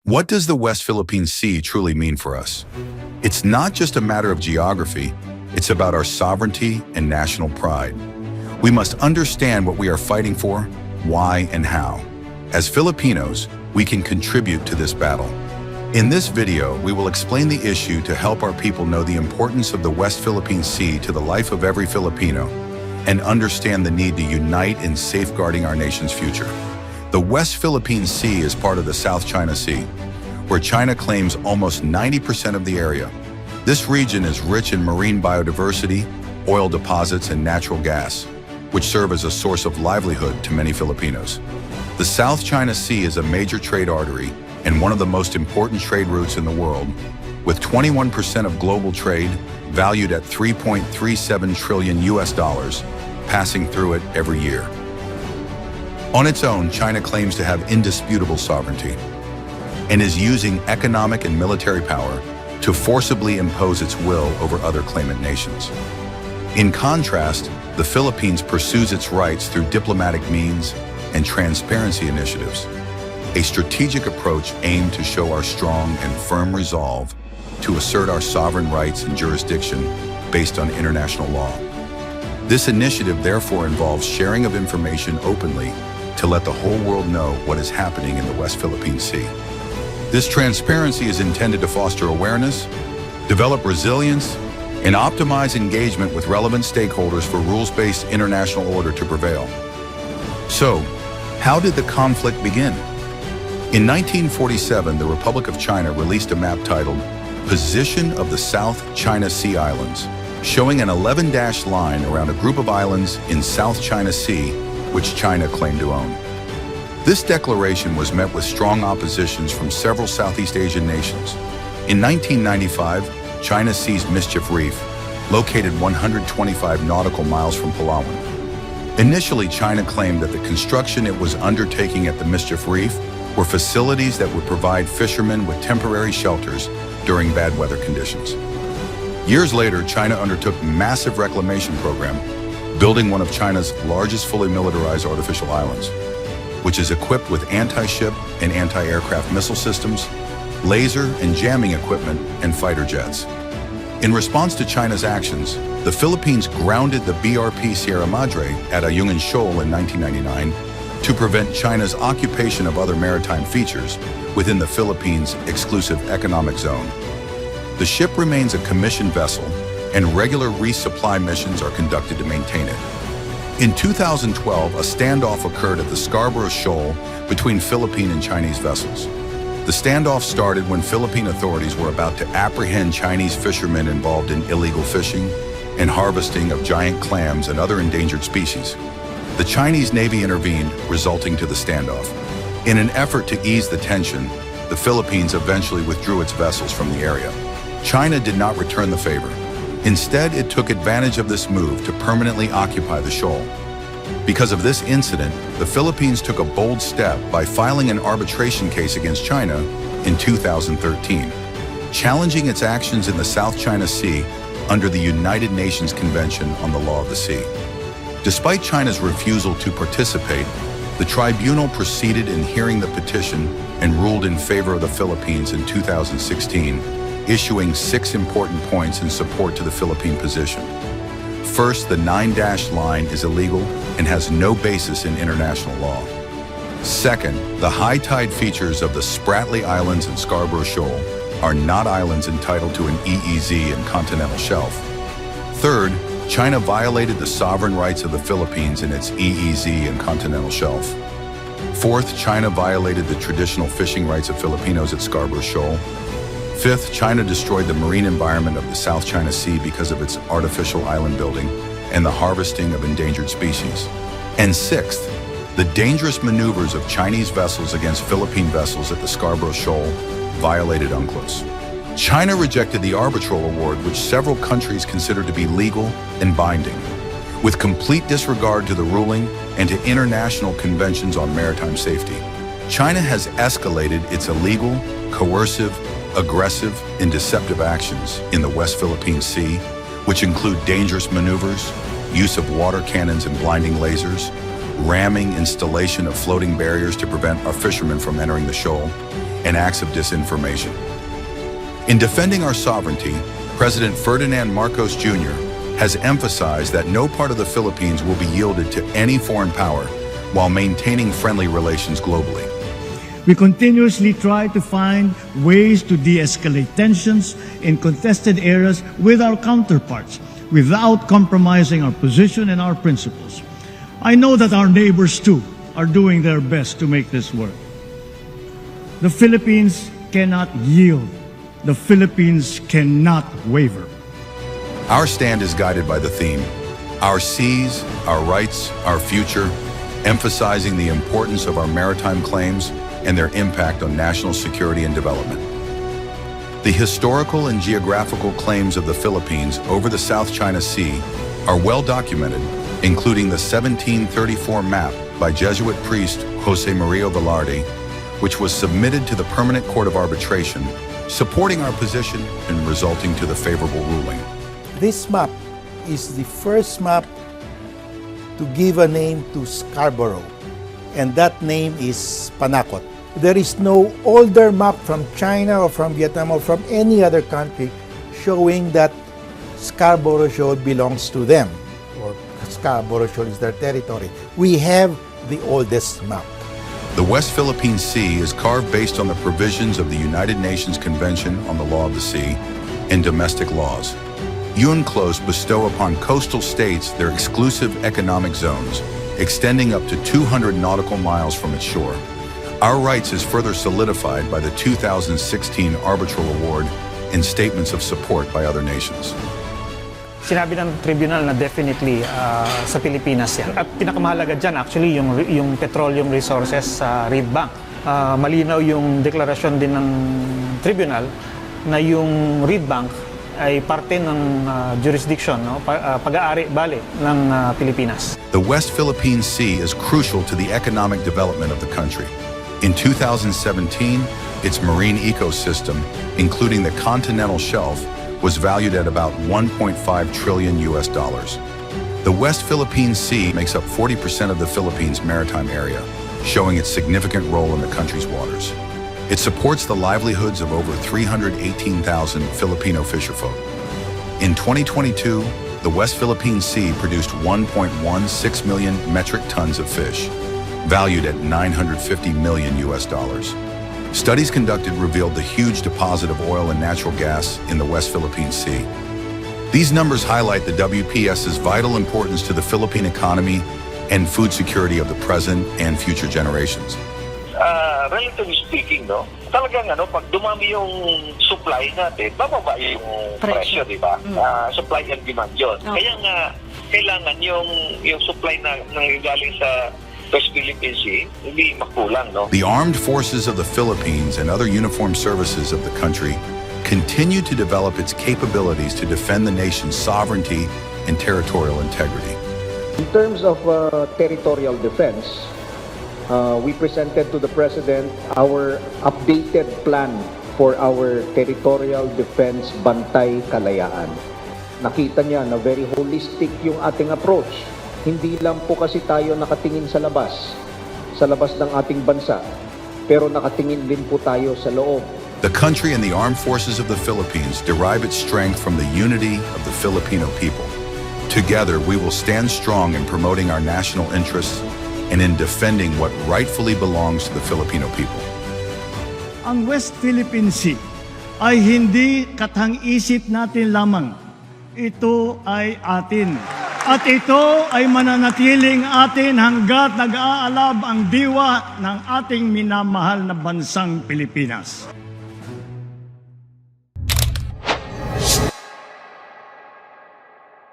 What does the West Philippine Sea truly mean for us? It's not just a matter of geography, it's about our sovereignty and national pride. We must understand what we are fighting for, why, and how. As Filipinos, we can contribute to this battle. In this video, we will explain the issue to help our people know the importance of the West Philippine Sea to the life of every Filipino and understand the need to unite in safeguarding our nation's future. The West Philippine Sea is part of the South China Sea, where China claims almost 90% of the area. This region is rich in marine biodiversity, oil deposits, and natural gas, which serve as a source of livelihood to many Filipinos. The South China Sea is a major trade artery and one of the most important trade routes in the world, with 21% of global trade valued at $3.37 trillion passing through it every year. On its own, China claims to have indisputable sovereignty and is using economic and military power to forcibly impose its will over other claimant nations. In contrast, the Philippines pursues its rights through diplomatic means and transparency initiatives, a strategic approach aimed to show our strong and firm resolve to assert our sovereign rights and jurisdiction based on international law. This initiative therefore involves sharing of information openly to let the whole world know what is happening in the West Philippine Sea. This transparency is intended to foster awareness, develop resilience, and optimize engagement with relevant stakeholders for rules-based international order to prevail. So, how did the conflict begin? In 1947, the Republic of China released a map titled Position of the South China Sea Islands, showing an 11-dashed line around a group of islands in South China Sea which China claimed to own. This declaration was met with strong oppositions from several Southeast Asian nations. In 1995, China seized Mischief Reef, located 125 nautical miles from Palawan. Initially, China claimed that the construction it was undertaking at the Mischief Reef were facilities that would provide fishermen with temporary shelters during bad weather conditions. Years later, China undertook a massive reclamation program, building one of China's largest fully militarized artificial islands, which is equipped with anti-ship and anti-aircraft missile systems, laser and jamming equipment, and fighter jets. In response to China's actions, the Philippines grounded the BRP Sierra Madre at Ayungin Shoal in 1999 to prevent China's occupation of other maritime features within the Philippines' exclusive economic zone. The ship remains a commissioned vessel, and regular resupply missions are conducted to maintain it. In 2012, a standoff occurred at the Scarborough Shoal between Philippine and Chinese vessels. The standoff started when Philippine authorities were about to apprehend Chinese fishermen involved in illegal fishing and harvesting of giant clams and other endangered species. The Chinese Navy intervened, resulting to the standoff. In an effort to ease the tension, the Philippines eventually withdrew its vessels from the area. China did not return the favor. Instead, it took advantage of this move to permanently occupy the shoal. Because of this incident, the Philippines took a bold step by filing an arbitration case against China in 2013, challenging its actions in the South China Sea under the United Nations Convention on the Law of the Sea. Despite China's refusal to participate, the tribunal proceeded in hearing the petition and ruled in favor of the Philippines in 2016, issuing 6 important points in support to the Philippine position. First, the 9-dash line is illegal and has no basis in international law. Second, the high tide features of the Spratly Islands and Scarborough Shoal are not islands entitled to an EEZ and continental shelf. Third, China violated the sovereign rights of the Philippines in its EEZ and continental shelf. Fourth, China violated the traditional fishing rights of Filipinos at Scarborough Shoal. Fifth, China destroyed the marine environment of the South China Sea because of its artificial island building and the harvesting of endangered species. And sixth, the dangerous maneuvers of Chinese vessels against Philippine vessels at the Scarborough Shoal violated UNCLOS. China rejected the arbitral award, which several countries considered to be legal and binding, with complete disregard to the ruling and to international conventions on maritime safety. China has escalated its illegal, coercive, aggressive, and deceptive actions in the West Philippine Sea, which include dangerous maneuvers, use of water cannons and blinding lasers, ramming installation of floating barriers to prevent our fishermen from entering the shoal, and acts of disinformation. In defending our sovereignty, President Ferdinand Marcos Jr. has emphasized that no part of the Philippines will be yielded to any foreign power while maintaining friendly relations globally. We continuously try to find ways to de-escalate tensions in contested areas with our counterparts without compromising our position and our principles. I know that our neighbors too are doing their best to make this work. The Philippines cannot yield. The Philippines cannot waver. Our stand is guided by the theme, our seas, our rights, our future, emphasizing the importance of our maritime claims and their impact on national security and development. The historical and geographical claims of the Philippines over the South China Sea are well documented, including the 1734 map by Jesuit priest Jose Maria Velarde, which was submitted to the Permanent Court of Arbitration, supporting our position and resulting to the favorable ruling. This map is the first map to give a name to Scarborough, and that name is Panakot. There is no older map from China or from Vietnam or from any other country showing that Scarborough Shoal belongs to them, or Scarborough Shoal is their territory. We have the oldest map. The West Philippine Sea is carved based on the provisions of the United Nations Convention on the Law of the Sea and domestic laws. UNCLOS bestow upon coastal states their exclusive economic zones, extending up to 200 nautical miles from its shore. Our rights is further solidified by the 2016 Arbitral Award and statements of support by other nations. Sinabi ng tribunal na definitely sa Pilipinas yan. At pinakamahalaga dyan actually yung petroleum resources sa Reed Bank. Malinaw yung deklarasyon din ng tribunal na yung Reed Bank ay parte ng jurisdiction, no? Pag-aari, bale, ng Pilipinas. The West Philippine Sea is crucial to the economic development of the country. In 2017, its marine ecosystem, including the continental shelf, was valued at about $1.5 trillion. The West Philippine Sea makes up 40% of the Philippines' maritime area, showing its significant role in the country's waters. It supports the livelihoods of over 318,000 Filipino fisherfolk. In 2022, the West Philippine Sea produced 1.16 million metric tons of fish, valued at $950 million. Studies conducted revealed the huge deposit of oil and natural gas in the West Philippine Sea. These numbers highlight the WPS's vital importance to the Philippine economy and food security of the present and future generations. Relatively speaking, no, talagang pag dumami yung supply natin, bababa yung presyo, di ba? Supply and demand yun. Kaya nga, kailangan yung supply na nangyagaling sa West Philippine Sea, hindi makulang, no? The armed forces of the Philippines and other uniformed services of the country continue to develop its capabilities to defend the nation's sovereignty and territorial integrity. In terms of territorial defense, we presented to the President our updated plan for our territorial defense Bantay Kalayaan. Nakita niya na very holistic yung ating approach. Hindi lang po kasi tayo nakatingin sa labas ng ating bansa, pero nakatingin din po tayo sa loob. The country and the armed forces of the Philippines derive its strength from the unity of the Filipino people. Together, we will stand strong in promoting our national interests and in defending what rightfully belongs to the Filipino people. Ang West Philippine Sea ay hindi katang-isip natin lamang. Ito ay atin. At ito ay mananatiling atin hanggat nag-aalab ang diwa ng ating minamahal na bansang Pilipinas.